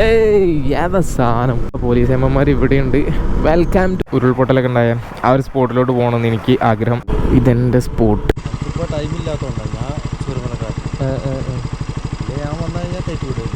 ഏതാ സാധനം. പോലീസമ്മമാർ ഇവിടെയുണ്ട്. Welcome to. ഉരുൾപൊട്ടലൊക്കെ ഉണ്ടായ ആ ഒരു സ്പോട്ടിലോട്ട് പോകണമെന്ന് എനിക്ക് ആഗ്രഹം. ഇതെൻ്റെ സ്പോട്ട്. ഇപ്പോൾ ടൈമില്ലാത്തതുകൊണ്ടാണ് ഞാൻ ചുരുമലക്കാരൻ. ഞാൻ വന്നു കഴിഞ്ഞാൽ തെറ്റി വിടുന്നു.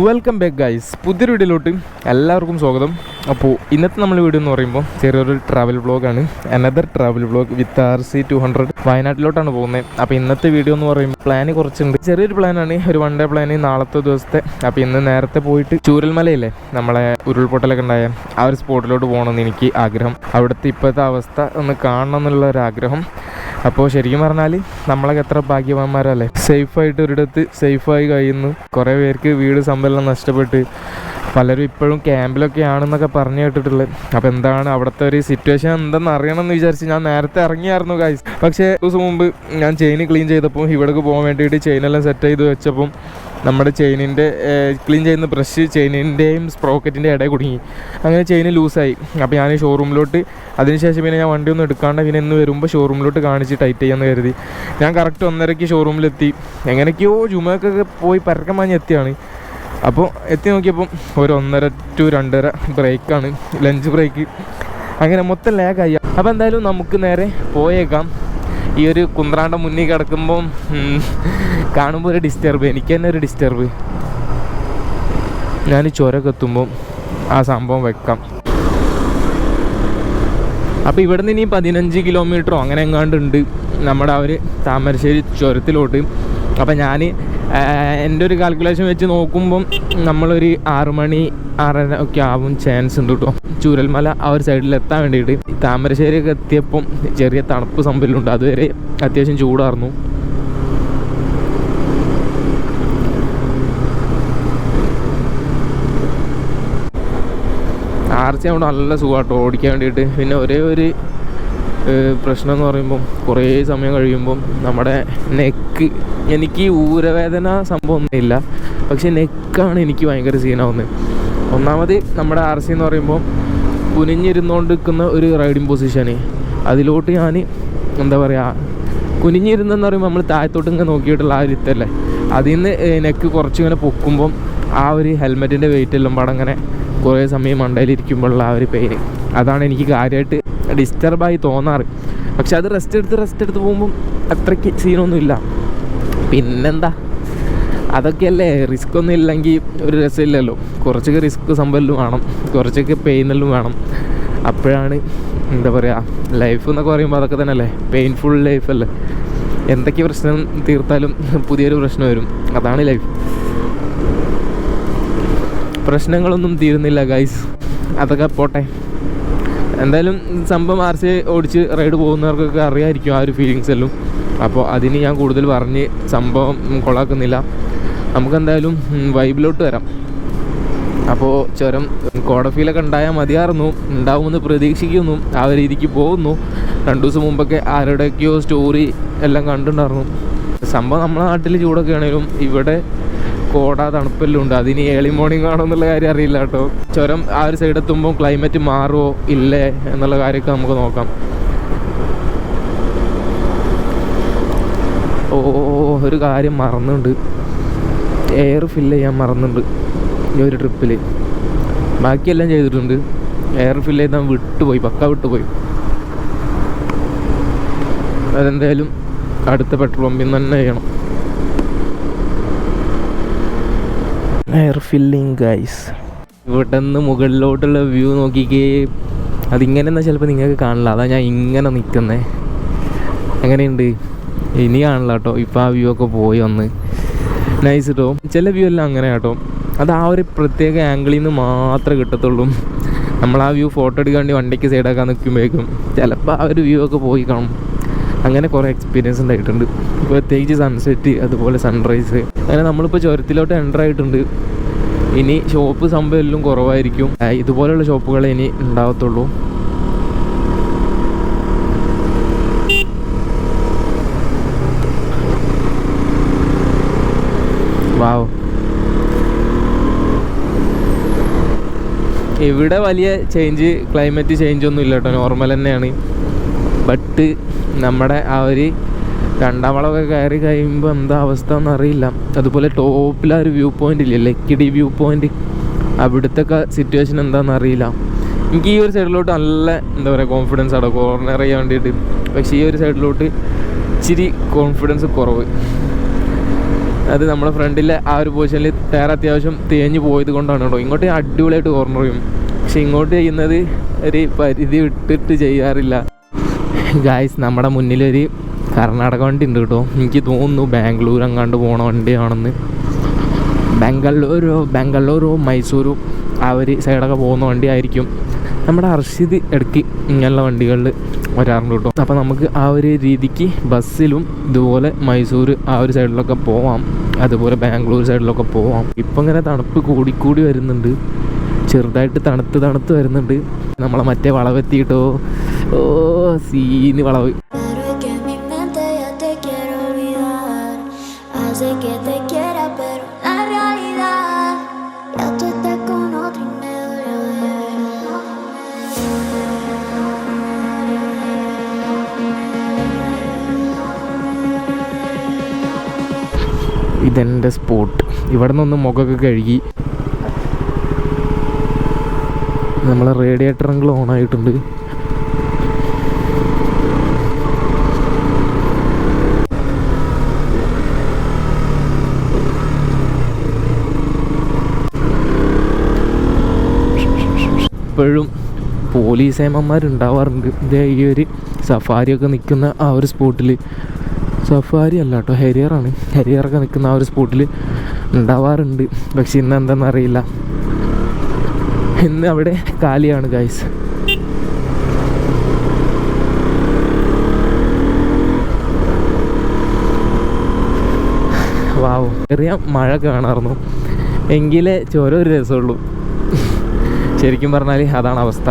വെൽക്കം ബാക്ക് ഗൈസ്, പുതിയൊരു വീഡിയോയിലോട്ട് എല്ലാവർക്കും സ്വാഗതം. അപ്പോൾ ഇന്നത്തെ നമ്മൾ വീഡിയോ എന്ന് പറയുമ്പോൾ ചെറിയൊരു ട്രാവൽ വ്ളോഗാണ്. അനദർ ട്രാവൽ വ്ളോഗ് വിത്ത് RC200 വയനാട്ടിലോട്ടാണ് പോകുന്നത്. അപ്പോൾ ഇന്നത്തെ വീഡിയോ എന്ന് പറയുമ്പോൾ പ്ലാന് കുറച്ചുണ്ട്. ചെറിയൊരു പ്ലാനാണ്, ഒരു 1 ഡേ പ്ലാന്, നാളത്തെ ദിവസത്തെ. അപ്പോൾ ഇന്ന് നേരത്തെ പോയിട്ട് ചൂരൽമലയില്ലേ നമ്മളെ ഉരുൾപൊട്ടലൊക്കെ ഉണ്ടായ ആ ഒരു സ്പോട്ടിലോട്ട് പോകണമെന്ന് എനിക്ക് ആഗ്രഹം. അവിടുത്തെ ഇപ്പോഴത്തെ അവസ്ഥ ഒന്ന് കാണണം എന്നുള്ള ഒരാഗ്രഹം. അപ്പോൾ ശരിക്കും പറഞ്ഞാൽ നമ്മളൊക്കെ എത്ര ഭാഗ്യവാന്മാരല്ലേ, സേഫായിട്ട് ഒരിടത്ത് സേഫായി കഴിയുന്നു. കുറേ പേർക്ക് വീട് സമ്പലം നഷ്ടപ്പെട്ട് പലരും ഇപ്പോഴും ക്യാമ്പിലൊക്കെ ആണെന്നൊക്കെ പറഞ്ഞു കേട്ടിട്ടുള്ളത്. അപ്പോൾ എന്താണ് അവിടുത്തെ ഒരു സിറ്റുവേഷൻ എന്തെന്ന് അറിയണമെന്ന് വിചാരിച്ച് ഞാൻ നേരത്തെ ഇറങ്ങിയായിരുന്നു ഗൈസ്. പക്ഷേ ദിവസം മുമ്പ് ഞാൻ ചെയിൻ ക്ലീൻ ചെയ്തപ്പോൾ ഇവിടേക്ക് പോകാൻ വേണ്ടിയിട്ട് ചെയിനെല്ലാം സെറ്റ് ചെയ്ത് വെച്ചപ്പം നമ്മുടെ ചെയിനിൻ്റെ ക്ലീൻ ചെയ്യുന്ന ബ്രഷ് ചെയിനിൻ്റെയും സ്പ്രോക്കറ്റിൻ്റെ ഇടയിൽ കുടുങ്ങി. അങ്ങനെ ചെയിൻ ലൂസായി. അപ്പോൾ ഞാൻ ഷോറൂമിലോട്ട്, അതിനുശേഷം പിന്നെ ഞാൻ വണ്ടി ഒന്നും എടുക്കാണ്ട് പിന്നെ ഇന്ന് വരുമ്പോൾ ഷോറൂമിലോട്ട് കാണിച്ച് ടൈറ്റ് ചെയ്യാമെന്ന് കരുതി. ഞാൻ കറക്റ്റ് 1:30 ഷോറൂമിലെത്തി. എങ്ങനെയൊക്കെയോ ജുമക്കൊക്കെ പോയി പരക്കം മാഞ്ഞ് എത്തിയാണ്. അപ്പോൾ എത്തി നോക്കിയപ്പം ഒരു 1:30 to 2:30 ബ്രേക്കാണ്, ലഞ്ച് ബ്രേക്ക്. അങ്ങനെ മൊത്തം ലാഗായി. അപ്പോൾ എന്തായാലും നമുക്ക് നേരെ പോയേക്കാം. ഈ ഒരു കുന്ത്രാണ്ട മുന്നിൽ കിടക്കുമ്പം കാണുമ്പോൾ ഒരു ഡിസ്റ്റർബ്, എനിക്ക് തന്നെ ഒരു ഡിസ്റ്റർബ്. ഞാൻ ചുരമൊക്കെ എത്തുമ്പം ആ സംഭവം വെക്കാം. അപ്പോൾ ഇവിടെ നിന്ന് ഇനി 15 കിലോമീറ്ററോ അങ്ങനെ എങ്ങാണ്ടുണ്ട് നമ്മുടെ ആ ഒരു താമരശ്ശേരി ചുരത്തിലോട്ട്. അപ്പോൾ ഞാൻ എൻ്റെ ഒരു കാൽക്കുലേഷൻ വെച്ച് നോക്കുമ്പം നമ്മളൊരു 6 മണി 6:30 ഒക്കെ ആവും ചാൻസ് ഉണ്ട് കേട്ടോ, ചൂരൽമല ആ ഒരു സൈഡിൽ എത്താൻ വേണ്ടിയിട്ട്. താമരശ്ശേരിയൊക്കെ എത്തിയപ്പം ചെറിയ തണുപ്പ് സംഭവമുണ്ട്, അതുവരെ അത്യാവശ്യം ചൂടായിരുന്നു. RC അവിടെ നല്ല സുഖമാട്ടോ ഓടിക്കാൻ വേണ്ടിയിട്ട്. പിന്നെ ഒരേ ഒരു പ്രശ്നം എന്ന് പറയുമ്പം കുറേ സമയം കഴിയുമ്പം നമ്മുടെ നെക്ക്, എനിക്ക് ഊരവേദന സംഭവമൊന്നുമില്ല, പക്ഷേ നെക്കാണ് എനിക്ക് ഭയങ്കര സീനാവുന്നത്. ഒന്നാമത് നമ്മുടെ RC എന്ന് പറയുമ്പോൾ കുനിഞ്ഞിരുന്നുകൊണ്ട് നിൽക്കുന്ന ഒരു റൈഡിങ് പൊസിഷന്, അതിലോട്ട് ഞാൻ എന്താ പറയുക, കുനിഞ്ഞിരുന്നെന്ന് പറയുമ്പോൾ നമ്മൾ താഴത്തോട്ട് ഇങ്ങനെ നോക്കിയിട്ടുള്ള ആ ഒരു ഇത്തല്ലേ, അതിൽ നിന്ന് നെക്ക് കുറച്ചിങ്ങനെ പൊക്കുമ്പം ആ ഒരു ഹെൽമെറ്റിൻ്റെ വെയിറ്റ് എല്ലാം പാടെ അങ്ങനെ കുറേ സമയം മണ്ടയിലിരിക്കുമ്പോഴുള്ള ആ ഒരു പെയിന്, അതാണ് എനിക്ക് കാര്യമായിട്ട് ഡിസ്റ്റർബായി തോന്നാറ്. പക്ഷെ അത് റെസ്റ്റ് എടുത്ത് പോകുമ്പം അത്രയ്ക്ക് സീനൊന്നുമില്ല. പിന്നെന്താ, അതൊക്കെയല്ലേ, റിസ്ക് ഒന്നും ഇല്ലെങ്കിൽ ഒരു രസമില്ലല്ലോ. കുറച്ചൊക്കെ റിസ്ക് സംഭവം വേണം, കുറച്ചൊക്കെ പെയിനെല്ലാം വേണം. അപ്പോഴാണ് എന്താ പറയുക, ലൈഫ് എന്നൊക്കെ പറയുമ്പോൾ അതൊക്കെ തന്നെ അല്ലേ, പെയിൻഫുൾ ലൈഫല്ലേ. എന്തൊക്കെ പ്രശ്നം തീർത്താലും പുതിയൊരു പ്രശ്നം വരും, അതാണ് ലൈഫ്. പ്രശ്നങ്ങളൊന്നും തീരുന്നില്ല ഗൈസ്, അതൊക്കെ പോട്ടെ. എന്തായാലും സംഭവം RC ഓടിച്ച് റൈഡ് പോകുന്നവർക്കൊക്കെ അറിയാമായിരിക്കും ആ ഒരു ഫീലിങ്സ് എല്ലാം. അപ്പോൾ അതിന് ഞാൻ കൂടുതൽ പറഞ്ഞ് സംഭവം കൊള്ളാക്കുന്നില്ല. നമുക്കെന്തായാലും വൈബിലോട്ട് വരാം. അപ്പോൾ ചുരം കോടഫീലൊക്കെ ഉണ്ടായാൽ മതിയായിരുന്നു, ഉണ്ടാവുമെന്ന് പ്രതീക്ഷിക്കുന്നു. ആ ഒരു രീതിക്ക് പോകുന്നു. 2 ദിവസം മുമ്പൊക്കെ ആരുടെയൊക്കെയോ സ്റ്റോറി എല്ലാം കണ്ടിട്ടുണ്ടായിരുന്നു. സംഭവം നമ്മളെ നാട്ടിൽ ചൂടൊക്കെ ആണെങ്കിലും ഇവിടെ കോട തണുപ്പെല്ലാം ഉണ്ട്. അതിന് ഏർലി മോർണിംഗ് ആണോ എന്നുള്ള കാര്യം അറിയില്ല കേട്ടോ. ചുരം ആ ഒരു സൈഡ് എത്തുമ്പോൾ ക്ലൈമറ്റ് മാറുമോ ഇല്ലേ എന്നുള്ള കാര്യമൊക്കെ നമുക്ക് നോക്കാം. ഒരു കാര്യം മറന്നുണ്ട്, എയർ ഫില്ല് ചെയ്യാൻ മറന്നുണ്ട് ഈ ഒരു ട്രിപ്പിൽ. ബാക്കിയെല്ലാം ചെയ്തിട്ടുണ്ട്, എയർ ഫില്ല് ചെയ്താൽ വിട്ടുപോയി, പക്ക വിട്ടുപോയി. അതെന്തായാലും അടുത്ത പെട്രോൾ പമ്പിൽ നിന്ന് തന്നെ ചെയ്യണം. Air filling guys. ഇവിടെ നിന്ന് മുകളിലോട്ടുള്ള വ്യൂ നോക്കിക്കേ. അതിങ്ങനെ എന്നാൽ ചിലപ്പോൾ നിങ്ങൾക്ക് കാണില്ല, അതാ ഞാൻ ഇങ്ങനെ നിൽക്കുന്നത്. എങ്ങനെയുണ്ട്? ഇനി കാണില്ല കേട്ടോ, ഇപ്പോൾ ആ വ്യൂ ഒക്കെ പോയി വന്ന്. നൈസ് കേട്ടോ. ചില വ്യൂ എല്ലാം അങ്ങനെ കേട്ടോ, അത് ആ ഒരു പ്രത്യേക ആംഗിളിൽ നിന്ന് മാത്രമേ കിട്ടത്തുള്ളൂ. നമ്മൾ ആ വ്യൂ ഫോട്ടോ എടുക്കാൻ വേണ്ടി വണ്ടിക്ക് സൈഡാക്കാൻ നിൽക്കുമ്പോഴേക്കും ചിലപ്പോൾ ആ ഒരു വ്യൂ ഒക്കെ പോയി കാണും. അങ്ങനെ കുറേ എക്സ്പീരിയൻസ് ഉണ്ടായിട്ടുണ്ട്, പ്രത്യേകിച്ച് സൺസെറ്റ് അതുപോലെ സൺറൈസ്. അങ്ങനെ നമ്മളിപ്പോൾ ചുരത്തിലോട്ട് എൻ്റർ ആയിട്ടുണ്ട്. ഇനി ഷോപ്പ് സംഭവം എല്ലാം കുറവായിരിക്കും, ഇതുപോലെയുള്ള ഷോപ്പുകളെ ഇനി ഉണ്ടാകത്തുള്ളൂ. ഇവിടെ വലിയ ചേഞ്ച്, ക്ലൈമറ്റ് ചേഞ്ച് ഒന്നും ഇല്ല കേട്ടോ, നോർമൽ തന്നെയാണ്. ബട്ട് നമ്മുടെ ആ ഒരു രണ്ടാം വളമൊക്കെ കയറി കഴിയുമ്പോൾ എന്താ അവസ്ഥ എന്നറിയില്ല. അതുപോലെ ടോപ്പിലെ ഒരു വ്യൂ പോയിൻ്റ് ഇല്ലേ, ലക്കിടി വ്യൂ പോയിൻ്റ്, അവിടുത്തെ ഒക്കെ സിറ്റുവേഷൻ എന്താണെന്ന് അറിയില്ല. എനിക്ക് ഈ ഒരു സൈഡിലോട്ട് നല്ല എന്താ പറയുക കോൺഫിഡൻസ് ആണ് കോർണർ ചെയ്യാൻ വേണ്ടിയിട്ട്. പക്ഷേ ഈ ഒരു സൈഡിലോട്ട് ഇച്ചിരി കോൺഫിഡൻസ് കുറവ്. അത് നമ്മുടെ ഫ്രണ്ടിലെ ആ ഒരു പൊസിഷനിൽ ടയർ അത്യാവശ്യം തേഞ്ഞ് പോയത് കൊണ്ടാണ് കേട്ടോ. ഇങ്ങോട്ട് അടിപൊളിയായിട്ട് കോർണർ ചെയ്യും, പക്ഷെ ഇങ്ങോട്ട് ചെയ്യുന്നത് ഒരു പരിധി വിട്ടിട്ട് ചെയ്യാറില്ല. ഗായ്സ്, നമ്മുടെ മുന്നിലൊരു കർണാടക വണ്ടി ഉണ്ട് കേട്ടോ. എനിക്ക് തോന്നുന്നു ബാംഗ്ലൂർ അങ്ങാണ്ട് പോണ വണ്ടിയാണെന്ന്. ബംഗളൂരു മൈസൂരു ആ ഒരു സൈഡൊക്കെ പോകുന്ന വണ്ടി ആയിരിക്കും. നമ്മുടെ അർഷിദ് ഇടയ്ക്ക് ഇങ്ങനെയുള്ള വണ്ടികളിൽ വരാറുണ്ട് കേട്ടോ. അപ്പോൾ നമുക്ക് ആ ഒരു രീതിക്ക് ബസ്സിലും ഇതുപോലെ മൈസൂർ ആ ഒരു സൈഡിലൊക്കെ പോവാം, അതുപോലെ ബാംഗ്ലൂർ സൈഡിലൊക്കെ പോവാം. ഇപ്പം ഇങ്ങനെ തണുപ്പ് കൂടിക്കൂടി വരുന്നുണ്ട്, ചെറുതായിട്ട് തണുത്ത് വരുന്നുണ്ട്. നമ്മളെ മറ്റേ വളവെത്തിയിട്ടോ, ഓ സീന് വളവ്. ഇതെൻ്റെ സ്പോട്ട്. ഇവിടെ നിന്നൊന്ന് മുഖമൊക്കെ കഴുകി. നമ്മളെ റേഡിയേറ്റർ എങ്കിലും ഓണായിട്ടുണ്ട്. ഇപ്പോഴും പോലീസ് ഏമന്മാരുണ്ടാവാറുണ്ട്. ഇതേ ഈ ഒരു സഫാരിയൊക്കെ നിൽക്കുന്ന ആ ഒരു സ്പോട്ടിൽ, സഫാരി അല്ല കേട്ടോ, ഹെരിയറാണ്, ഹെരിയറൊക്കെ നിൽക്കുന്ന ആ ഒരു സ്പോട്ടിൽ ഉണ്ടാവാറുണ്ട്. പക്ഷെ ഇന്ന് എന്താണെന്നറിയില്ല, ഇന്ന് അവിടെ കാലിയാണ് ഗൈസ്. വാവ്, ചെറിയ മഴ കാണാറുന്നു, എങ്കിലേ ചോരം ഒരു രസമുള്ളൂ. ശരിക്കും പറഞ്ഞാൽ അതാണ് അവസ്ഥ.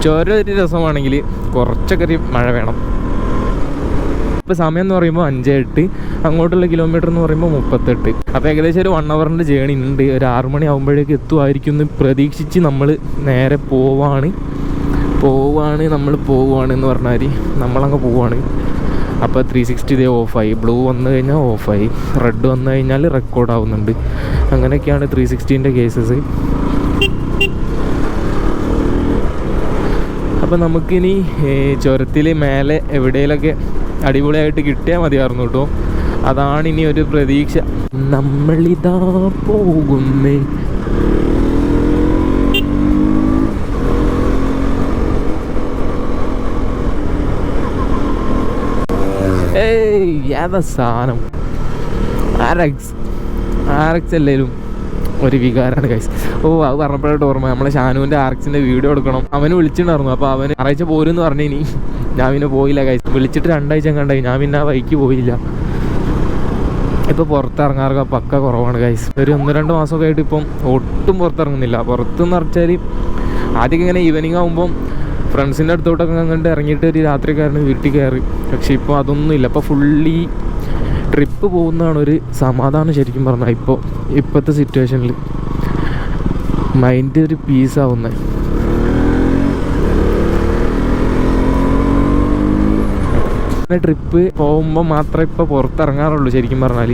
ചോരം ഒരു രസമാണെങ്കിൽ കുറച്ചൊക്കെ ഒരു മഴ വേണം. ഇപ്പോൾ സമയം എന്ന് പറയുമ്പോൾ 5:08, അങ്ങോട്ടുള്ള കിലോമീറ്റർ എന്ന് പറയുമ്പോൾ 38. അപ്പോൾ ഏകദേശം ഒരു 1 ഹവറിൻ്റെ ജേണി ഉണ്ട്. ഒരു 6 മണി ആകുമ്പോഴേക്ക് എത്തുമായിരിക്കും എന്ന് പ്രതീക്ഷിച്ച് നമ്മൾ നേരെ പോവാണ് എന്ന് പറഞ്ഞാൽ നമ്മളങ്ങ് പോവാണ്. അപ്പോൾ 360 ഇതേ ഓഫായി, ബ്ലൂ വന്നു കഴിഞ്ഞാൽ ഓഫായി, റെഡ് വന്നു കഴിഞ്ഞാൽ റെക്കോർഡ് ആവുന്നുണ്ട്. അങ്ങനെയൊക്കെയാണ് 360ൻ്റെ കേസസ്. അപ്പോൾ നമുക്കിനി ചുരത്തിൽ മേലെ എവിടെയെങ്കിലൊക്കെ അടിപൊളിയായിട്ട് കിട്ടിയാൽ മതിയായിരുന്നു കേട്ടോ. അതാണ് ഇനി ഒരു പ്രതീക്ഷ. നമ്മളിതാ പോകുന്നേ. ഏയ് ഏതാ സാധനം, ആർഎക്സ് അല്ലേലും ഒരു വികാരമാണ് ഗൈസ്. ഓ, അത് പറഞ്ഞപ്പോഴായിട്ട് ഓർമ്മ, നമ്മളെ ഷാനുവിൻ്റെ ആർഎക്സിൻ്റെ വീഡിയോ എടുക്കണം. അവന് വിളിച്ചിട്ടുണ്ടായിരുന്നു. അപ്പോൾ അവന് ഞായറാഴ്ച പോരുമെന്ന് പറഞ്ഞു. ഇനി ഞാൻ പിന്നെ പോയില്ല ഗൈസ്. വിളിച്ചിട്ട് 2 ആഴ്ച കണ്ടായി, ഞാൻ പിന്നെ ആ വഴിക്ക് പോയില്ല. ഇപ്പോൾ പുറത്തിറങ്ങാറൊക്കെ പക്ക കുറവാണ് ഗൈസ്. ഒരു 1-2 മാസമൊക്കെ ആയിട്ട് ഇപ്പം ഒട്ടും പുറത്തിറങ്ങുന്നില്ല. പുറത്തെന്ന് പറഞ്ഞാൽ ആദ്യമൊക്കെ ഇങ്ങനെ ഈവനിങ് ആകുമ്പം ഫ്രണ്ട്സിൻ്റെ അടുത്തോട്ടൊക്കെ അങ്ങോട്ട് ഇറങ്ങിയിട്ട് ഒരു രാത്രിക്കാരന് വീട്ടിൽ കയറി. പക്ഷെ ഇപ്പോൾ അതൊന്നുമില്ല. ഇപ്പോൾ ഫുള്ളി ട്രിപ്പ് പോകുന്നതാണ് ഒരു സമാധാനം ശരിക്കും പറഞ്ഞാൽ. ഇപ്പോഴത്തെ സിറ്റുവേഷനിൽ മൈൻഡ് ഒരു പീസാവുന്നത്. ട്രിപ്പ് പോകുമ്പോൾ മാത്രമേ ഇപ്പോൾ പുറത്തിറങ്ങാറുള്ളൂ ശരിക്കും പറഞ്ഞാൽ.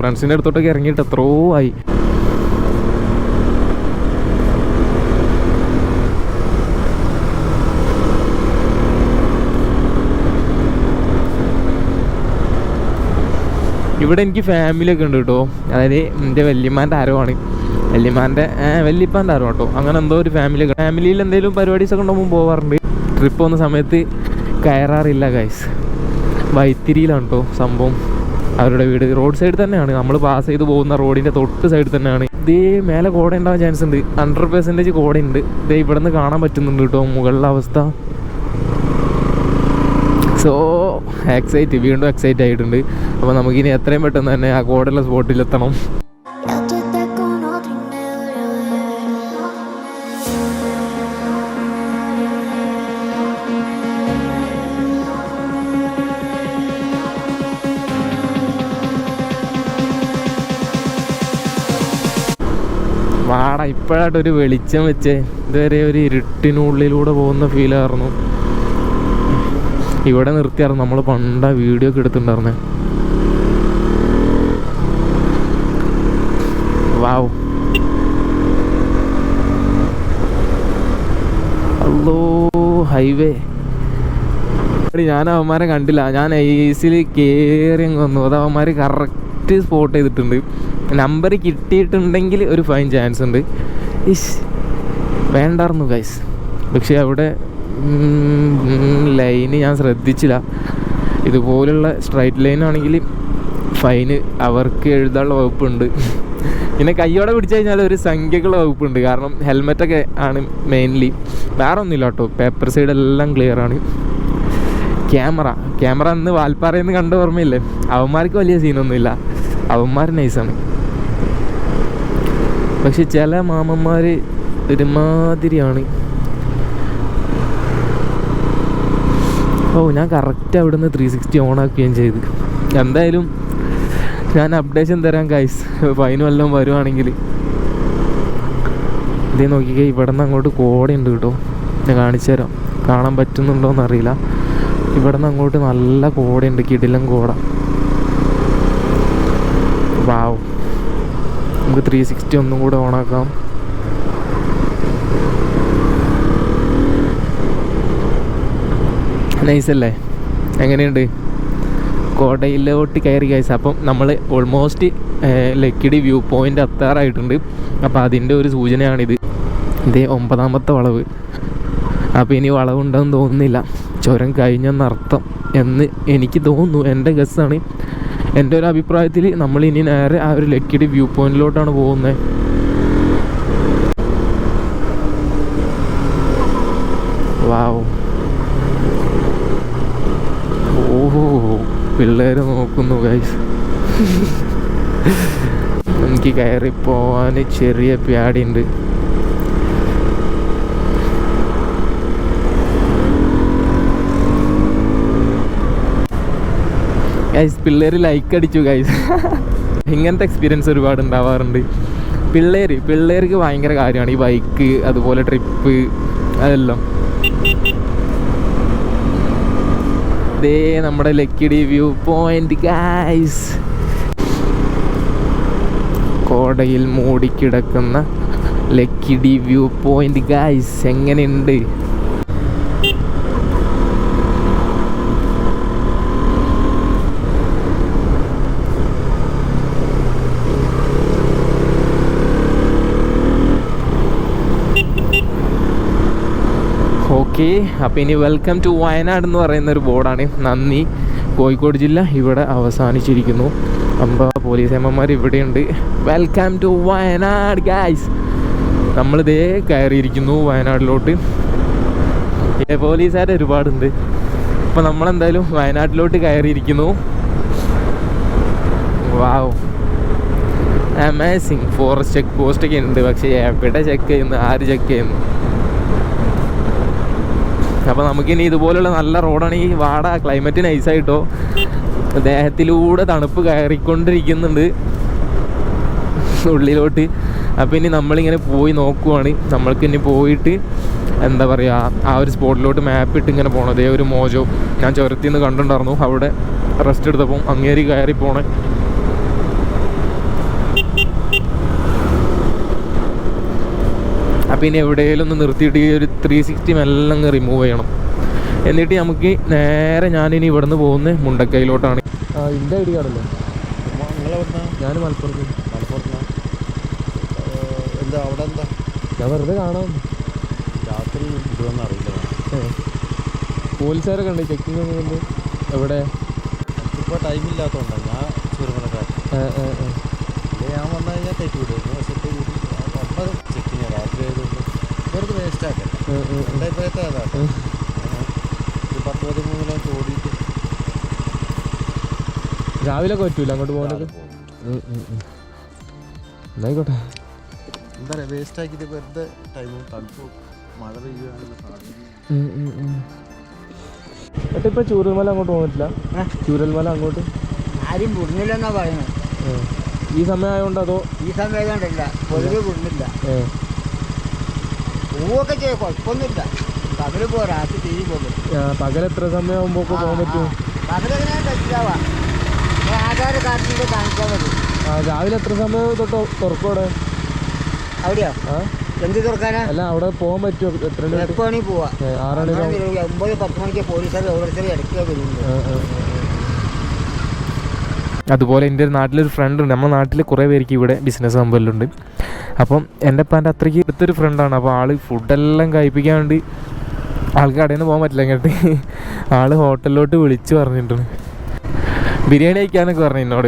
ഫ്രണ്ട്സിൻ്റെ അടുത്തോട്ടൊക്കെ ഇറങ്ങിയിട്ട് എത്രയോ ആയി. ഇവിടെ എനിക്ക് ഫാമിലിയൊക്കെ ഉണ്ട് കേട്ടോ. അതായത് എൻ്റെ വല്യമ്മാൻ്റെ ആരവാണ്, വല്യപ്പാൻ്റെ ആരോ കേട്ടോ. അങ്ങനെ എന്തോ ഒരു ഫാമിലിയിൽ എന്തെങ്കിലും പരിപാടീസൊക്കെ ഉണ്ടാകുമ്പോൾ പോകാറുണ്ട്. ട്രിപ്പ് പോകുന്ന സമയത്ത് കയറാറില്ല ഗൈസ്. വൈത്തിരിയിലാണ് കേട്ടോ സംഭവം. അവരുടെ വീട് റോഡ് സൈഡ് തന്നെയാണ്, നമ്മൾ പാസ് ചെയ്ത് പോകുന്ന റോഡിൻ്റെ തൊട്ട് സൈഡിൽ തന്നെയാണ്. ഇതേ മേലെ കോട ഉണ്ടാവാൻ ചാൻസ് ഉണ്ട്, 100% കോടയുണ്ട്. ഇതേ ഇവിടെ നിന്ന് കാണാൻ പറ്റുന്നുണ്ട് കേട്ടോ മുകളിലെ അവസ്ഥ. സോ വീണ്ടും എക്സൈറ്റ് ആയിട്ടുണ്ട്. അപ്പോൾ നമുക്കിനി എത്രയും പെട്ടെന്ന് തന്നെ ആ കോടയുള്ള സ്പോട്ടിലെത്തണം. വാടാ ഇപ്പോഴായിട്ടൊരു വെളിച്ചം വെച്ചേ. ഇതുവരെ ഒരു ഇരുട്ടിനുള്ളിലൂടെ പോകുന്ന ഫീലായിരുന്നു. ഇവിടെ നിർത്തിയായിരുന്നു നമ്മൾ പണ്ട വീഡിയോ ഒക്കെ എടുത്തിട്ടുണ്ടായിരുന്നേ. വാവ്, അല്ലോ ഹൈവേ. ഞാൻ അവന്മാരെ കണ്ടില്ല, ഞാൻ ഐസിൽ കയറി അങ്ങ് വന്നു. അത് അവന്മാർ കറക്റ്റ് സ്പോട്ട് ചെയ്തിട്ടുണ്ട്. നമ്പർ കിട്ടിയിട്ടുണ്ടെങ്കിൽ ഒരു ഫൈൻ ചാൻസ് ഉണ്ട്. വേണ്ടായിരുന്നു ഗൈസ്. പക്ഷേ അവിടെ ലൈന് ഞാൻ ശ്രദ്ധിച്ചില്ല. ഇതുപോലുള്ള സ്ട്രൈറ്റ് ലൈൻ ആണെങ്കിൽ ഫൈന് അവർക്ക് എഴുതാനുള്ള വകുപ്പുണ്ട്. പിന്നെ കയ്യോടെ പിടിച്ചു കഴിഞ്ഞാൽ ഒരു സംഖ്യകളുടെ വകുപ്പുണ്ട്. കാരണം ഹെൽമെറ്റൊക്കെ ആണ് മെയിൻലി, വേറെ ഒന്നുമില്ല കേട്ടോ. പേപ്പർ സൈഡ് എല്ലാം ക്ലിയർ ആണ്. ക്യാമറ അന്ന് വാൽപ്പാറയിൽ നിന്ന് കണ്ട ഓർമ്മയില്ലേ? അവന്മാർക്ക് വലിയ സീനൊന്നുമില്ല, അവന്മാർ നൈസാണ്. പക്ഷെ ചില മാമന്മാർ ഒരുമാതിരിയാണ്. ഞാൻ കറക്റ്റ് അവിടെ നിന്ന് 360 ഓൺ ആക്കുകയും ചെയ്ത്. എന്തായാലും ഞാൻ അപ്ഡേഷൻ തരാം ഗൈസ്, ഫൈനും എല്ലാം വരുവാണെങ്കിൽ. ഇതേ നോക്കിക്കേ, ഇവിടെ നിന്ന് അങ്ങോട്ട് കോടയുണ്ട് കേട്ടോ. ഞാൻ കാണിച്ചു തരാം, കാണാൻ പറ്റുന്നുണ്ടോയെന്ന് അറിയില്ല. ഇവിടെ നിന്ന് അങ്ങോട്ട് നല്ല കോടയുണ്ട്, കിടിലൻ കോട. വാവ്, നമുക്ക് 360 ഒന്നും കൂടെ ഓണാക്കാം. നൈസല്ലേ? എങ്ങനെയുണ്ട്? കോടയിലോട്ട് കയറി ഗൈസ്. അപ്പം നമ്മൾ ഓൾമോസ്റ്റ് ലക്കിടി വ്യൂ പോയിൻ്റ് എത്താറായിട്ടുണ്ട്. അപ്പോൾ അതിൻ്റെ ഒരു സൂചനയാണിത്. ഇതേ 9ാമത്തെ വളവ്. അപ്പോൾ ഇനി വളവുണ്ടെന്ന് തോന്നുന്നില്ല, ചുരം കഴിഞ്ഞെന്നർത്ഥം എന്ന് എനിക്ക് തോന്നുന്നു. എൻ്റെ ഗസ്സാണ്. എൻ്റെ ഒരു അഭിപ്രായത്തിൽ നമ്മൾ ഇനി നേരെ ആ ഒരു ലക്കിടി വ്യൂ പോയിന്റിലോട്ടാണ് പോകുന്നത്. വാവ്, ഓഹോ, പിള്ളേർ നോക്കുന്നു ഗൈസ്. എനിക്ക് കയറിപ്പോവാൻ ചെറിയ പ്യാടിയുണ്ട്. ഗൈസ് പിള്ളേർ ലൈക്ക് അടിച്ചു ഗൈസ്. ഇങ്ങനത്തെ എക്സ്പീരിയൻസ് ഒരുപാട് ഉണ്ടാവാറുണ്ട്. പിള്ളേർക്ക് ഭയങ്കര കാര്യമാണ് ഈ ബൈക്ക്, അതുപോലെ ട്രിപ്പ്, അതെല്ലാം. ഇതേ നമ്മുടെ ലക്കിടി വ്യൂ പോയിന്റ് ഗൈസ്. കോടയിൽ മൂടിക്കിടക്കുന്ന ലക്കിടി വ്യൂ പോയിന്റ് ഗൈസ്. എങ്ങനെയുണ്ട്? ഓക്കെ, അപ്പോൾ ഇനി വെൽക്കം ടു വയനാട് എന്ന് പറയുന്നൊരു ബോർഡാണ്. നന്ദി, കോഴിക്കോട് ജില്ല ഇവിടെ അവസാനിച്ചിരിക്കുന്നു. പോലീസ് അമ്മമാർ ഇവിടെയുണ്ട്. Welcome to Wayanad guys. നമ്മളിതേ കയറിയിരിക്കുന്നു വയനാട്ടിലോട്ട്. പോലീസുകാർ ഒരുപാടുണ്ട്. അപ്പോൾ നമ്മളെന്തായാലും വയനാട്ടിലോട്ട് കയറിയിരിക്കുന്നു. Wow, amazing. ഫോറസ്റ്റ് ചെക്ക് പോസ്റ്റൊക്കെ ഉണ്ട്, പക്ഷേ എവിടെ ചെക്ക് ചെയ്യുന്നു, ആര് ചെക്ക് ചെയ്യുന്നു? അപ്പോൾ നമുക്കിനി ഇതുപോലുള്ള നല്ല റോഡാണെങ്കിൽ വാട ക്ലൈമറ്റ് നൈസായിട്ടോ. ദേഹത്തിലൂടെ തണുപ്പ് കയറിക്കൊണ്ടിരിക്കുന്നുണ്ട് ഉള്ളിലോട്ട്. അപ്പോൾ ഇനി നമ്മളിങ്ങനെ പോയി നോക്കുവാണ്. നമ്മൾക്കിനി പോയിട്ട് എന്താ പറയുക, ആ ഒരു സ്പോട്ടിലോട്ട് മാപ്പ് ഇട്ട് ഇങ്ങനെ പോകണം. അതേ ഒരു മോജോ ഞാൻ ചുരത്തിൽ നിന്ന് കണ്ടിട്ടുണ്ടായിരുന്നു. അവിടെ റെസ്റ്റ് എടുത്തപ്പം അങ്ങേരി കയറി പോണേ. അപ്പോൾ ഇനി എവിടെയെങ്കിലും ഒന്ന് നിർത്തിയിട്ട് ഈ ഒരു 360 എല്ലാം അങ്ങ് റിമൂവ് ചെയ്യണം. എന്നിട്ട് നമുക്ക് നേരെ ഞാനിനി ഇവിടെ നിന്ന് പോകുന്നത് മുണ്ടക്കൈയിലോട്ടാണ്. എൻ്റെ ഐഡി കാർഡല്ലേ? ഞാൻ മലപ്പുറത്ത്. എന്താ അവിടെ എന്താ? ഞാൻ വെറുതെ കാണാം. രാത്രി ഇടുവെന്ന് അറിയില്ല. പോലീസുകാരൊക്കെ ഉണ്ട്, ചെക്കിങ് ഒക്കെ ഉണ്ട്. എവിടെ? ഇപ്പോൾ ടൈമില്ലാത്തതുകൊണ്ടാണ് ഞാൻ ചുരുമലക്കാരൻ. ഞാൻ വന്നു കഴിഞ്ഞാൽ തെറ്റ് വിടുമായിരുന്നു. പക്ഷേ അപ്പം ചെക്കിങ് രാത്രി ആയതുകൊണ്ട് വെറുതെ വേസ്റ്റ് ആക്കല്ല. എൻ്റെ അഭിപ്രായത്തെ അതാണ്. ഒരു 10-13 ഓടിയിട്ട് രാവിലെ ഒക്കെ പറ്റൂല അങ്ങോട്ട് പോകാനൊക്കെ. എന്നായിക്കോട്ടെ. എന്താ പറയുക, വേസ്റ്റ് ആക്കിയിട്ട് വെറുതെ ടൈമും തണുപ്പും മഴ പെയ്യുകയാണെന്നുള്ള സാധ്യത. എന്നിട്ട് ഇപ്പം ചൂരൽമല അങ്ങോട്ട് പോകാൻ പറ്റില്ല? ചൂരൽമല അങ്ങോട്ട് ആരും വിടുന്നില്ലെന്നാ പറയുന്നത്. ഈ സമയമായതുകൊണ്ട് അതോ ഈ സമയം കണ്ടില്ല, പൊതുവെ വിടുന്നില്ല. പൂവൊക്കെ ചെയ്യും, കുഴപ്പമൊന്നുമില്ല. പകല് പോ, രാത്രി തിരികെ പോകും. പകൽ എത്ര സമയമാകുമ്പോൾ പോകാൻ പറ്റും? പകലെങ്ങനെ കഴിക്കാവാ, ആധാർ കാർഡിൻ്റെ കാണിച്ചാൽ മതി. രാവിലെ എത്ര സമയം തൊട്ട് തുറക്കോടെ? അവിടെയോ? എന്ത് തുറക്കാനാ? അല്ല, അവിടെ പോകാൻ പറ്റുമോ? എത്ര എപ്പോൾ വേണമെങ്കിൽ പോവാ. 6 മണി 9-10 മണിക്ക് പോലീസുകാർ ഓരോരുത്തർ ഇടയ്ക്ക് വരുന്നുണ്ട്. അതുപോലെ എൻ്റെ ഒരു നാട്ടിലൊരു ഫ്രണ്ട് ഉണ്ട്. നമ്മുടെ നാട്ടിൽ കുറേ പേർക്ക് ഇവിടെ ബിസിനസ് സംഭവമുണ്ട്. അപ്പം എൻ്റെ ഉപ്പാൻ്റെ അത്രയ്ക്ക് അടുത്തൊരു ഫ്രണ്ടാണ്. അപ്പോൾ ആൾ ഫുഡെല്ലാം കഴിപ്പിക്കാൻ വേണ്ടി ആൾക്ക് കടയിൽ നിന്ന് പോകാൻ പറ്റില്ല. അങ്ങോട്ട് ആൾ ഹോട്ടലിലോട്ട് വിളിച്ച് പറഞ്ഞിട്ടുണ്ട് ബിരിയാണി കഴിക്കാനൊക്കെ പറഞ്ഞു എന്നോട്.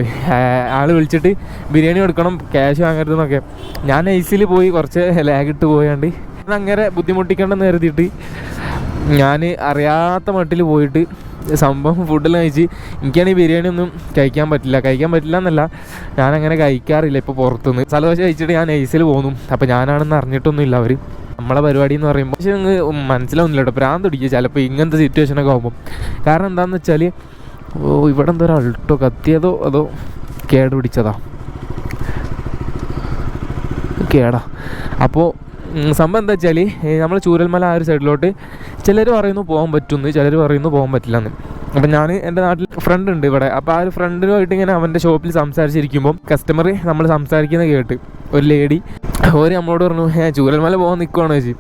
ആൾ വിളിച്ചിട്ട് ബിരിയാണി കൊടുക്കണം, ക്യാഷ് വാങ്ങരുതെന്നൊക്കെ. ഞാൻ നൈസിൽ പോയി കുറച്ച് ലാഗിട്ട് പോയാണ്ട് അങ്ങനെ ബുദ്ധിമുട്ടിക്കണ്ടെന്ന് കരുതിയിട്ട് ഞാൻ അറിയാത്ത മട്ടിൽ പോയിട്ട് സംഭവം ഫുഡെല്ലാം കഴിച്ച്. എനിക്കാണെങ്കിൽ ബിരിയാണി ഒന്നും കഴിക്കാൻ പറ്റില്ല എന്നല്ല, ഞാനങ്ങനെ കഴിക്കാറില്ല ഇപ്പോൾ പുറത്തുനിന്ന്. സ്ഥലദോശ കഴിച്ചിട്ട് ഞാൻ നൈസിൽ പോന്നു. അപ്പോൾ ഞാനാണെന്ന് അറിഞ്ഞിട്ടൊന്നുമില്ല അവർ. നമ്മളെ പരിപാടി എന്ന് പറയുമ്പോൾ പക്ഷേ നിങ്ങൾ മനസ്സിലാവുന്നില്ല കേട്ടോ, ഭ്രാന്ത് പിടിക്കുക ചിലപ്പോൾ ഇങ്ങനത്തെ സിറ്റുവേഷനൊക്കെ ആകുമ്പോൾ. കാരണം എന്താണെന്ന് വെച്ചാൽ ഇവിടെ എന്തോ ഒരു അൾട്ടോ കത്തിയതോ അതോ കേട് പിടിച്ചതാ, കേടാ. അപ്പോൾ സംഭവം എന്താ വെച്ചാൽ നമ്മൾ ചൂരൽമല ആ ഒരു സൈഡിലോട്ട് ചിലർ പറയുന്നു പോകാൻ പറ്റുമെന്ന്, ചിലർ പറയുന്നു പോകാൻ പറ്റില്ലെന്ന്. അപ്പം ഞാൻ എൻ്റെ നാട്ടിൽ ഫ്രണ്ട് ഉണ്ട് ഇവിടെ. അപ്പോൾ ആ ഒരു ഫ്രണ്ടിനുമായിട്ട് ഇങ്ങനെ അവൻ്റെ ഷോപ്പിൽ സംസാരിച്ചിരിക്കുമ്പം കസ്റ്റമർ നമ്മൾ സംസാരിക്കുന്നത് കേട്ട് ഒരു ലേഡി ഓര് നമ്മളോട് പറഞ്ഞു ചൂരൽമല പോകാൻ നിൽക്കുവാണോ ചോദിച്ചു.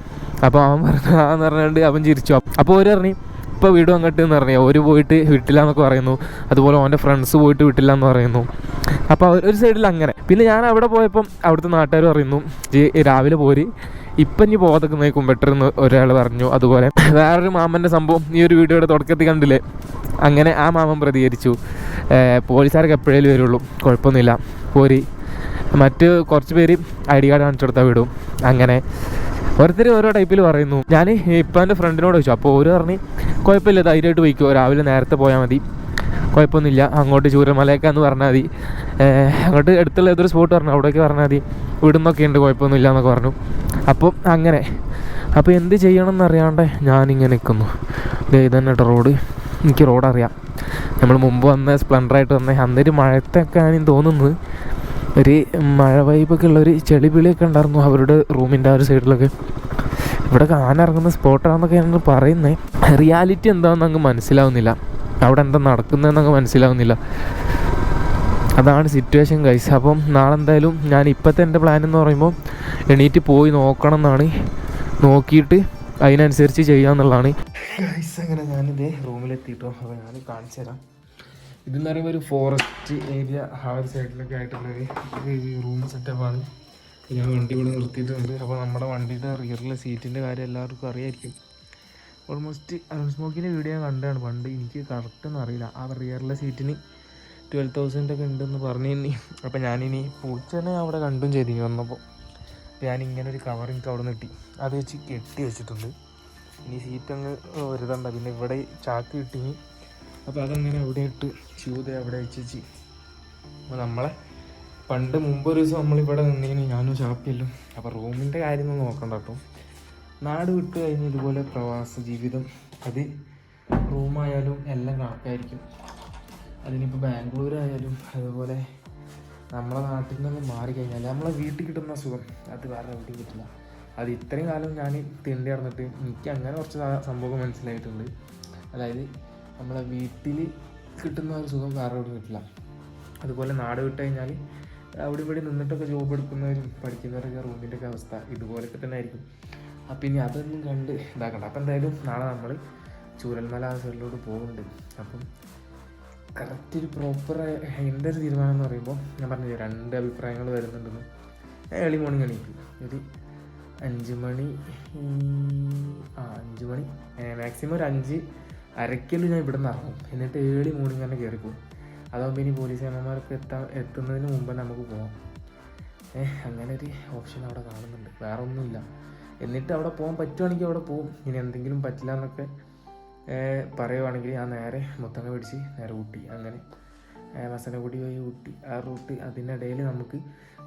അപ്പോൾ അവൻ പറഞ്ഞു ആന്ന് പറഞ്ഞുകൊണ്ട് അവൻ ചിരിച്ചു. അപ്പോൾ ഓര് പറഞ്ഞു ഇപ്പോൾ വീടും അങ്ങോട്ട് എന്ന് പറഞ്ഞു. ഓര് പോയിട്ട് വിട്ടില്ല എന്നൊക്കെ പറയുന്നു. അതുപോലെ അവൻ്റെ ഫ്രണ്ട്സ് പോയിട്ട് വിട്ടില്ല എന്ന് പറയുന്നു. അപ്പോൾ ഒരു സൈഡിൽ അങ്ങനെ. പിന്നെ ഞാൻ അവിടെ പോയപ്പം അവിടുത്തെ നാട്ടുകാർ പറയുന്നു രാവിലെ പോര്, ഇപ്പം ഇനി പോകാതൊക്കെ നോക്കും ബെറ്റർ എന്ന് ഒരാൾ പറഞ്ഞു. അതുപോലെ വേറൊരു മാമൻ്റെ സംഭവം ഈ ഒരു വീഡിയോയുടെ തുടക്കത്തിൽ കണ്ടില്ലേ, അങ്ങനെ ആ മാമൻ പ്രതികരിച്ചു, പോലീസുകാരൊക്കെ എപ്പോഴേലും വരുള്ളൂ, കുഴപ്പമൊന്നുമില്ല പോരി. മറ്റ് കുറച്ച് പേര് ഐ ഡി കാർഡ് കാണിച്ചു കൊടുത്താൽ വിടും. അങ്ങനെ ഓരോരുത്തർ ഓരോ ടൈപ്പിൽ പറയുന്നു. ഞാൻ ഇപ്പം എൻ്റെ ഫ്രണ്ടിനോട് ചോദിച്ചു. അപ്പോൾ ഓരോ പറഞ്ഞ് കുഴപ്പമില്ല, ധൈര്യമായിട്ട് പോയിക്കോ, രാവിലെ നേരത്തെ പോയാൽ മതി, കുഴപ്പമൊന്നുമില്ല, അങ്ങോട്ട് ചൂരൽമലയൊക്കെയെന്ന് പറഞ്ഞാൽ മതി, അങ്ങോട്ട് അടുത്തുള്ള ഏതൊരു സ്പോട്ട് പറഞ്ഞു അവിടേക്ക് പറഞ്ഞാൽ മതി, വിടുന്നൊക്കെ ഉണ്ട്, കുഴപ്പമൊന്നുമില്ല എന്നൊക്കെ പറഞ്ഞു. അപ്പം അങ്ങനെ അപ്പോൾ എന്ത് ചെയ്യണം എന്നറിയാണ്ട് ഞാനിങ്ങനെ നിൽക്കുന്നു. ഇത് തന്നെ കേട്ടോ റോഡ്, എനിക്ക് റോഡ് അറിയാം. നമ്മൾ മുമ്പ് വന്ന സ്പ്ലെൻഡറായിട്ട് വന്നേ അന്നൊരു മഴത്തൊക്കെ ആണെന്ന് തോന്നുന്നത്, ഒരു മഴ വൈബൊക്കെ ഉള്ളൊരു ചെളിപിളിയൊക്കെ ഉണ്ടായിരുന്നു അവരുടെ റൂമിൻ്റെ ആ ഒരു സൈഡിലൊക്കെ. ഇവിടെ കാണാനിറങ്ങുന്ന സ്പോട്ടാണെന്നൊക്കെ ഞങ്ങൾ പറയുന്നത്. റിയാലിറ്റി എന്താണെന്ന് അങ്ങ് മനസ്സിലാവുന്നില്ല, അവിടെ എന്താ നടക്കുന്നതെന്നങ്ങ് മനസ്സിലാവുന്നില്ല. അതാണ് സിറ്റുവേഷൻ ഗൈസ്. അപ്പം നാളെ എന്തായാലും ഞാൻ ഇപ്പോഴത്തെ എൻ്റെ പ്ലാൻ എന്ന് പറയുമ്പോൾ എണീറ്റ് പോയി നോക്കണം എന്നാണ്, നോക്കിയിട്ട് അതിനനുസരിച്ച് ചെയ്യാമെന്നുള്ളതാണ് ഗൈസ്. അങ്ങനെ ഞാനിതേ റൂമിലെത്തിയിട്ടോ. അപ്പോൾ ഞാൻ കാണിച്ചു തരാം. ഇതെന്ന് പറയുമ്പോൾ ഒരു ഫോറസ്റ്റ് ഏരിയ ആ ഒരു സൈഡിലൊക്കെ ആയിട്ടുള്ളൊരു റൂം സെറ്റപ്പാണ്. ഞാൻ വണ്ടി ഇവിടെ നിർത്തിയിട്ടുണ്ട്. അപ്പോൾ നമ്മുടെ വണ്ടിയുടെ റിയറിലെ സീറ്റിൻ്റെ കാര്യം എല്ലാവർക്കും അറിയായിരിക്കും. ഓൾമോസ്റ്റ് അരുൺ സ്മോക്കിൻ്റെ വീഡിയോ ഞാൻ കണ്ടാണ് പണ്ട്, എനിക്ക് കറക്റ്റൊന്നും അറിയില്ല. ആ റിയറിലെ സീറ്റിന് 12,000 ഒക്കെ ഉണ്ടെന്ന് പറഞ്ഞു. അപ്പോൾ ഞാനിനി പൂച്ചനെ അവിടെ കണ്ടും ചെയ്തിനി വന്നപ്പോൾ. അപ്പോൾ ഞാനിങ്ങനെ ഒരു കവർ എനിക്ക് അവിടെ നിന്ന് കിട്ടി, അത് വെച്ച് കെട്ടി വെച്ചിട്ടുണ്ട്. ഇനി സീറ്റ് അങ്ങ് വരുതണ്ട. പിന്നെ ഇവിടെ ചാക്ക് കിട്ടി, അപ്പോൾ അതങ്ങനെ അവിടെ ഇട്ട് ചൂത അവിടെ വെച്ച്. അപ്പോൾ നമ്മളെ പണ്ട് മുമ്പൊരു ദിവസം നമ്മളിവിടെ നിന്നതിന് ഞാനും ഷാപ്പിയല്ലോ. അപ്പോൾ റൂമിൻ്റെ കാര്യമൊന്നും നോക്കണ്ട കേട്ടോ. നാട് വിട്ട് കഴിഞ്ഞ് ഇതുപോലെ പ്രവാസ ജീവിതം, അത് റൂമായാലും എല്ലാം കണക്കായിരിക്കും. അതിനിപ്പോൾ ബാംഗ്ലൂരായാലും അതുപോലെ നമ്മളെ നാട്ടിൽ നിന്ന് മാറിക്കഴിഞ്ഞാൽ നമ്മളെ വീട്ടിൽ കിട്ടുന്ന സുഖം അത് വേറെ എവിടെയും കിട്ടില്ല. അത് ഇത്രയും കാലം ഞാൻ തിണ്ടി നടന്നിട്ട് എനിക്ക് അങ്ങനെ കുറച്ച് സംഭവം മനസ്സിലായിട്ടുണ്ട്. അതായത് നമ്മളെ വീട്ടിൽ കിട്ടുന്ന ഒരു സുഖം വേറെ എവിടെയും കിട്ടില്ല. അതുപോലെ നാട് വിട്ട് കഴിഞ്ഞാൽ അവിടെ ഇവിടെ നിന്നിട്ടൊക്കെ ജോബ് എടുക്കുന്നവരും പഠിക്കുന്നവരൊക്കെ റൂമിൻ്റെയൊക്കെ അവസ്ഥ ഇതുപോലൊക്കെ തന്നെ ആയിരിക്കും. അപ്പം ഇനി അതൊന്നും കണ്ട് ഇതാക്കണ്ട. അപ്പം എന്തായാലും നാളെ നമ്മൾ ചൂരൽമല ആ സൈഡിലോട്ട് പോകുന്നുണ്ട്. അപ്പം കറക്റ്റ് ഒരു പ്രോപ്പർ എൻ്റെ ഒരു തീരുമാനം എന്ന് പറയുമ്പോൾ ഞാൻ പറഞ്ഞില്ല 2 അഭിപ്രായങ്ങൾ വരുന്നുണ്ടെന്ന്. ഏർലി മോർണിംഗ് എണീക്കും, ഒരു 5 മണി 5 മണി മാക്സിമം ഒരു 5:30 ഞാൻ ഇവിടെ നിന്ന് ഇറങ്ങും. എന്നിട്ട് ഏർലി മോർണിംഗ് തന്നെ കയറിപ്പോകും. അതാകുമ്പോൾ ഇനി പോലീസ് അമ്മമാർക്ക് എത്തുന്നതിന് മുമ്പ് നമുക്ക് പോകാം. അങ്ങനെ ഒരു ഓപ്ഷൻ അവിടെ കാണുന്നുണ്ട്, വേറെ ഒന്നുമില്ല. എന്നിട്ട് അവിടെ പോകാൻ പറ്റുവാണെങ്കിൽ അവിടെ പോകും. ഇനി എന്തെങ്കിലും പറ്റില്ല എന്നൊക്കെ പറയുവാണെങ്കിൽ ഞാൻ നേരെ മുത്തങ്ങ പിടിച്ച് നേരെ ഊട്ടി, അങ്ങനെ മസനഗുഡി വഴി ഊട്ടി ആ റൂട്ട്. അതിനിടയിൽ നമുക്ക്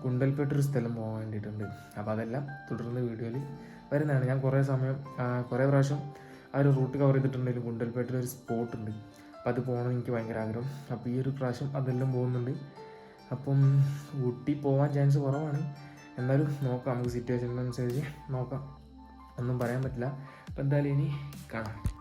ഗുണ്ടൽപേട്ട് ഒരു സ്ഥലം പോകാൻ വേണ്ടിയിട്ടുണ്ട്. അപ്പോൾ അതെല്ലാം തുടർന്ന് വീഡിയോയിൽ വരുന്നതാണ്. ഞാൻ കുറേ പ്രാവശ്യം ആ ഒരു റൂട്ട് കവർ ചെയ്തിട്ടുണ്ടെങ്കിലും ഗുണ്ടൽപേട്ടിലൊരു സ്പോട്ടുണ്ട്, അപ്പോൾ അത് പോകണമെന്ന് എനിക്ക് ഭയങ്കര ആഗ്രഹം. അപ്പോൾ ഈ ഒരു പ്രാവശ്യം അതെല്ലാം പോകുന്നുണ്ട്. അപ്പം ഊട്ടി പോകാൻ ചാൻസ് കുറവാണ്. എന്നാലും നോക്കാം, നമുക്ക് സിറ്റുവേഷനനുസരിച്ച് നോക്കാം, ഒന്നും പറയാൻ പറ്റില്ല. അപ്പം എന്തായാലും ഇനി കാണാം.